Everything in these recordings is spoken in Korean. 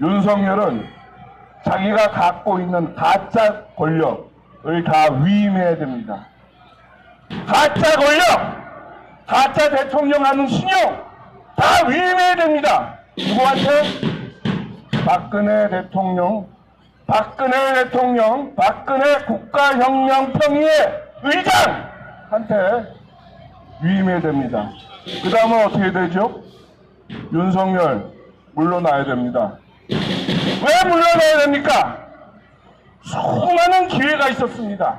윤석열은 자기가 갖고 있는 가짜 권력을 다 위임해야 됩니다. 가짜 권력, 가짜 대통령 하는 신용 다 위임해야 됩니다. 누구한테? 박근혜 대통령, 박근혜 국가혁명평의회 의장한테 위임해야 됩니다. 그 다음은 어떻게 되죠? 윤석열 물러나야 됩니다. 왜 물러나야 됩니까? 수많은 기회가 있었습니다.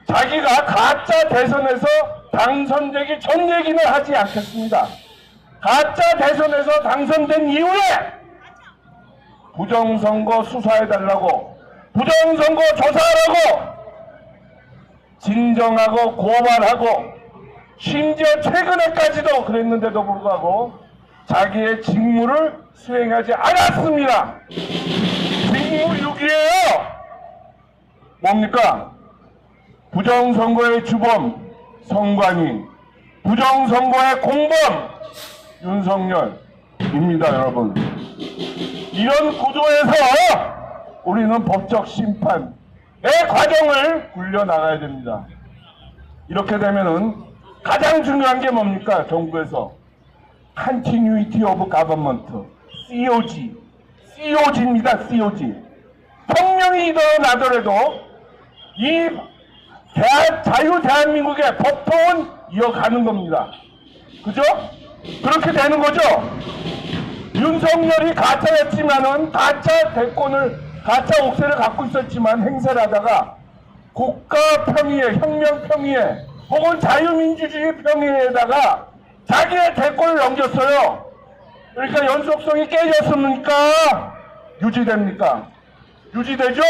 자기가 가짜 대선에서 당선되기 전 얘기는 하지 않겠습니다. 가짜 대선에서 당선된 이후에 부정선거 수사해달라고, 부정선거 조사하라고, 진정하고 고발하고, 심지어 최근에까지도 그랬는데도 불구하고 자기의 직무를 수행하지 않았습니다. 직무유기예요. 뭡니까? 부정선거의 주범 선관위, 부정선거의 공범 윤석열입니다. 여러분, 이런 구조에서 우리는 법적 심판의 과정을 굴려나가야 됩니다. 이렇게 되면은 가장 중요한 게 뭡니까? 정부에서 Continuity of Government, COG입니다. COG. 혁명이 일어나더라도 이 자유 대한민국의 법통은 이어가는 겁니다. 그죠? 그렇게 되는 거죠? 윤석열이 가짜였지만은 가짜 대권을, 가짜 옥새를 갖고 있었지만 행세를 하다가 국가평의회, 혁명평의회 혹은 자유민주주의 평의회에다가 자기의 대권을 넘겼어요. 그러니까 연속성이 깨졌습니까? 유지됩니까? 유지되죠?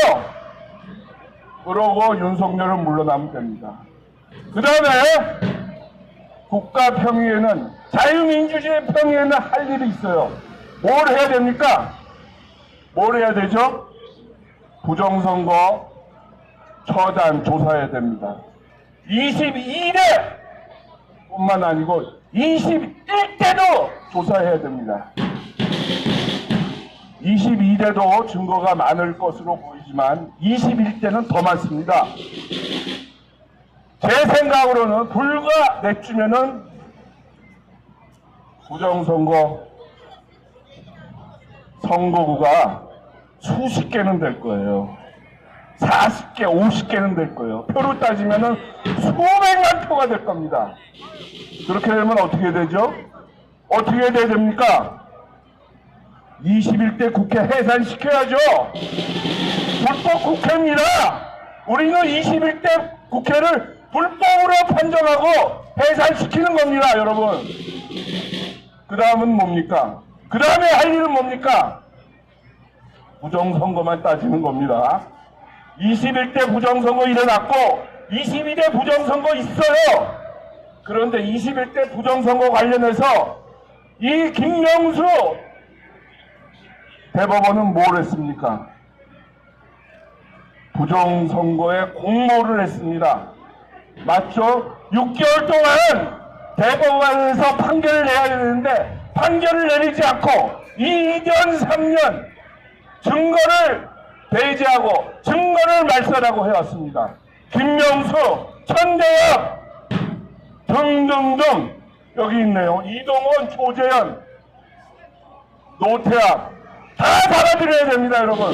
그러고 윤석열은 물러나면 됩니다. 그 다음에 국가평의회는, 자유민주주의 평의회는 할 일이 있어요. 뭘 해야 됩니까? 뭘 해야 되죠? 부정선거 처단 조사해야 됩니다. 22대 뿐만 아니고 21대도 조사해야 됩니다. 22대도 증거가 많을 것으로 보이지만 21대는 더 많습니다. 제 생각으로는 불과 몇 주면은 부정선거 선거구가 수십 개는 될 거예요. 40개, 50개는 될 거예요. 표로 따지면은 수백만 표가 될 겁니다. 그렇게 되면 어떻게 되죠? 어떻게 돼야 됩니까? 21대 국회 해산시켜야죠. 불법 국회입니다. 우리는 21대 국회를 불법으로 판정하고 해산시키는 겁니다, 여러분. 그 다음은 뭡니까? 그 다음에 할 일은 뭡니까? 부정선거만 따지는 겁니다. 21대 부정선거 일어났고 22대 부정선거 있어요. 그런데 21대 부정선거 관련해서 이 김명수 대법원은 뭘 했습니까? 부정선거에 공모를 했습니다. 맞죠? 6개월 동안 대법원에서 판결을 내야 되는데 판결을 내리지 않고 2년 3년 증거를 배제하고 증거를 말살하고 해왔습니다. 김명수, 천대엽 등등등 여기 있네요. 이동원, 조재현, 노태학 다 받아들여야 됩니다, 여러분.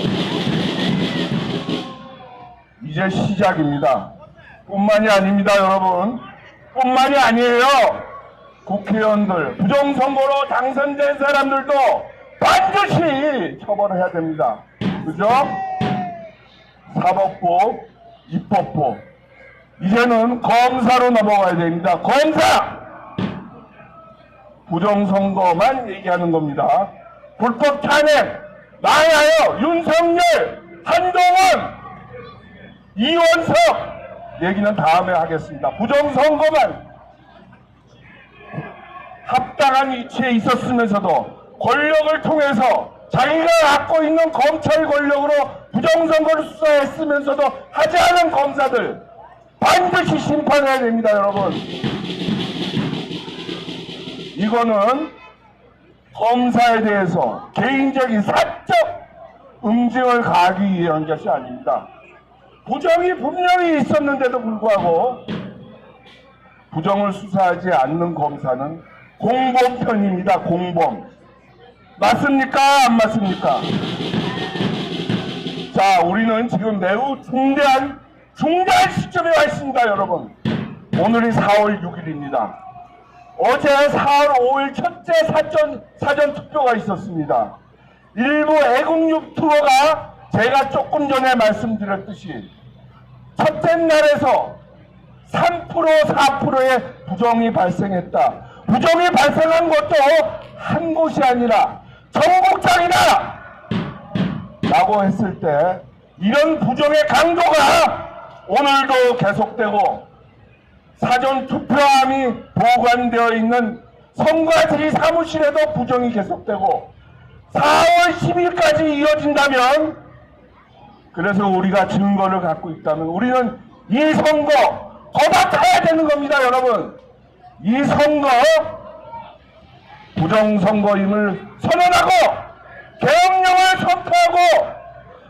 이제 시작입니다. 뿐만이 아닙니다, 여러분. 뿐만이 아니에요. 국회의원들, 부정선거로 당선된 사람들도 반드시 처벌을 해야 됩니다. 그죠? 사법부, 입법부. 이제는 검사로 넘어가야 됩니다. 검사! 부정선거만 얘기하는 겁니다. 불법 탄핵, 나야요, 윤석열, 한동훈, 이원석 얘기는 다음에 하겠습니다. 부정선거만 합당한 위치에 있었으면서도 권력을 통해서 자기가 갖고 있는 검찰 권력으로 부정선거를 수사했으면서도 하지 않은 검사들 반드시 심판해야 됩니다, 여러분. 이거는 검사에 대해서 개인적인 사적 응징을 가하기 위한 것이 아닙니다. 부정이 분명히 있었는데도 불구하고 부정을 수사하지 않는 검사는 공범편입니다. 공범. 맞습니까? 안 맞습니까? 자, 우리는 지금 매우 중대한 시점에 와 있습니다, 여러분. 오늘이 4월 6일입니다. 어제 4월 5일 첫째 사전 투표가 있었습니다. 일부 애국 유튜버가 제가 조금 전에 말씀드렸듯이 첫째 날에서 3% 4%의 부정이 발생했다. 부정이 발생한 것도 한 곳이 아니라 전국장이다! 라고 했을 때 이런 부정의 강도가 오늘도 계속되고 사전 투표함이 보관되어 있는 선거지 사무실에도 부정이 계속되고 4월 10일까지 이어진다면, 그래서 우리가 증거를 갖고 있다면 우리는 이 선거 거듭해야 되는 겁니다, 여러분. 이 선거 부정선거임을 선언하고 계엄령을 선포하고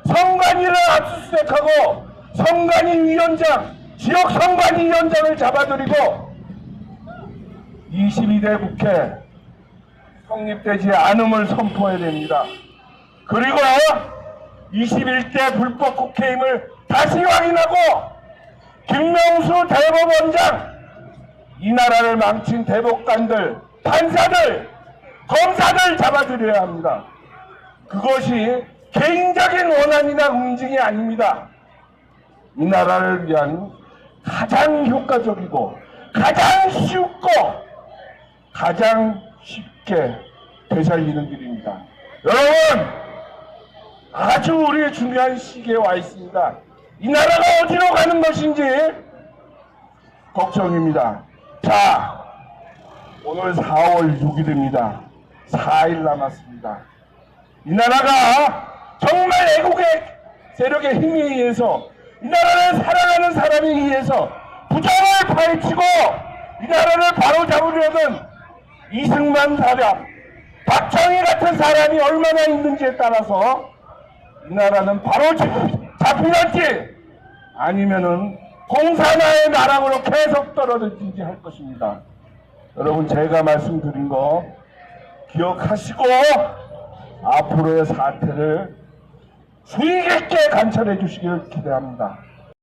선관위를 압수수색하고 선관위 위원장, 지역 선관위 위원장을 잡아들이고 22대 국회 성립되지 않음을 선포해야 됩니다. 그리고 21대 불법 국회임을 다시 확인하고 김명수 대법원장, 이 나라를 망친 대법관들, 판사들, 검사들 잡아들여야 합니다. 그것이 개인적인 원한이나 응징이 아닙니다. 이 나라를 위한 가장 효과적이고 가장 쉽고 가장 쉽게 되살리는 길입니다. 여러분, 아주 우리의 중요한 시기에 와 있습니다. 이 나라가 어디로 가는 것인지 걱정입니다. 자, 오늘 4월 6일입니다. 4일 남았습니다. 이 나라가 정말 애국의 세력의 힘에 의해서, 이 나라를 사랑하는 사람에 의해서 부정을 파헤치고 이 나라를 바로잡으려는 이승만 사람, 박정희 같은 사람이 얼마나 있는지에 따라서 이 나라는 바로 잡히는지 아니면은 공산화의 나락으로 계속 떨어질지 할 것입니다. 여러분, 제가 말씀드린 거 기억하시고 앞으로의 사태를 주의 깊게 관찰해 주시기를 기대합니다.